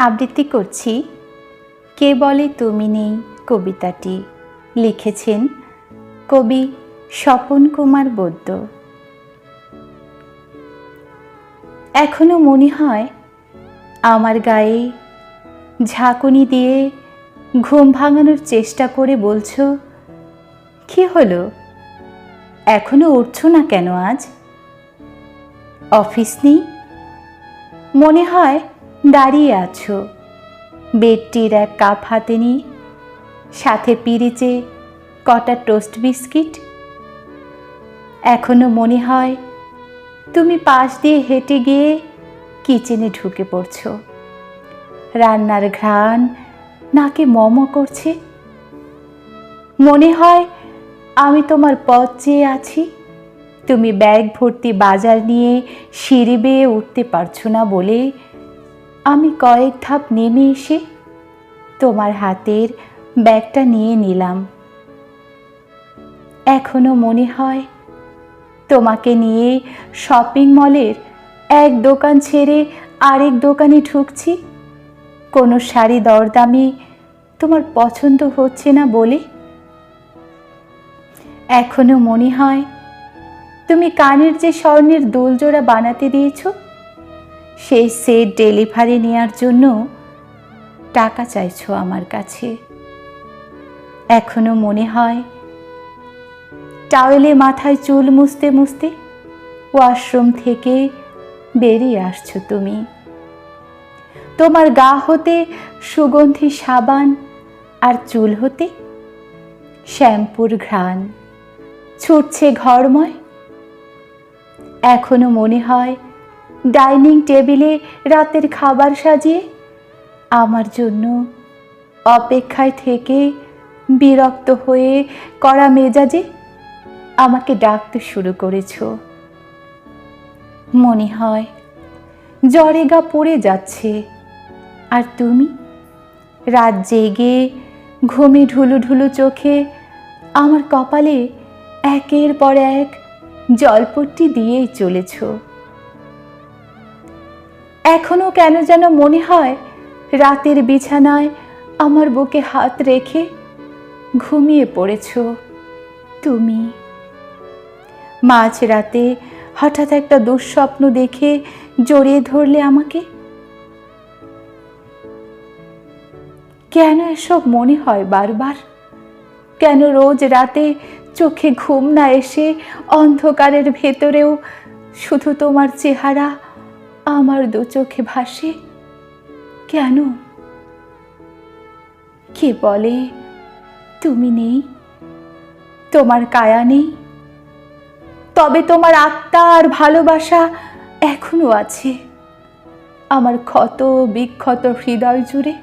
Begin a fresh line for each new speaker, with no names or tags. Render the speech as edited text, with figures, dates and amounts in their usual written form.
আবৃত্তি করছি কে বলে তুমি নেই কবিতাটি। লিখেছেন কবি স্বপন কুমার বৈদ্য। এখনো মনে হয় আমার গায়ে ঝাঁকুনি দিয়ে ঘুম ভাঙানোর চেষ্টা করে বলছো, কি হলো, এখনো উঠছো না কেন? আজ অফিস নেই? মনে হয় দাঁড়িয়ে আছো বেডটির এক কাপ হাতে নিয়ে, সাথে পিরিচে কটা টোস্ট বিস্কিট। এখনো মনে হয় তুমি পাশ দিয়ে হেঁটে গিয়ে কিচেনে ঢুকে পড়ছো, রান্নার ঘ্রাণ নাকে মম করছে। মনে হয় আমি তোমার পথ চেয়ে আছি, তুমি ব্যাগ ভর্তি বাজার নিয়ে সিঁড়ি বেয়ে উঠতে পারছো না বলে আমি কয়েক ধাপ নেমে এসে তোমার হাতের ব্যাগটা নিয়ে নিলাম। এখনো মনে হয় তোমাকে নিয়ে শপিং মলের এক দোকান ছেড়ে আরেক দোকানে ঢুকছি, কোনো শাড়ি দরদামে তোমার পছন্দ হচ্ছে না বলে। এখনো মনে হয় তুমি কানের যে স্বর্ণের দুলজোড়া বানাতে দিয়েছ, সেই সেট ডেলিভারি নেওয়ার জন্য টাকা চাইছো আমার কাছে। এখনো মনে হয় টাওয়েলে মাথায় চুল মুছতে মুছতে ওয়াশরুম থেকে বেরিয়ে আসছো তুমি, তোমার গা হতে সুগন্ধি সাবান আর চুল হতে শ্যাম্পুর ঘ্রাণ ছুটছে ঘরময়। এখনো মনে হয় ডাইনিং টেবিলে রাতের খাবার সাজিয়ে আমার জন্য অপেক্ষায় থেকে বিরক্ত হয়ে কড়া মেজাজে আমাকে ডাকতে শুরু করেছ। মনে হয় জ্বরে গা পড়ে যাচ্ছে, আর তুমি রাত জেগে ঘুমে ঢুলু ঢুলু চোখে আমার কপালে একের পর এক জলপট্টি দিয়েই চলেছ। এখনো কেন যেন মনে হয় রাতের বিছানায় আমার বুকে হাত রেখে ঘুমিয়ে পড়েছ তুমি। মাঝরাতে হঠাৎ একটা দুঃস্বপ্ন দেখে জড়িয়ে ধরলে আমাকে। কেন এসব মনে হয় বারবার? কেন রোজ রাতে চোখে ঘুম না এসে অন্ধকারের ভেতরেও শুধু তোমার চেহারা আমার দু চোখে ভাসে? কেন? কে বলে তুমি নেই, তোমার কায়া নেই? তবে তোমার আত্মা আর ভালোবাসা এখনো আছে আমার ক্ষত বিক্ষত হৃদয় জুড়ে।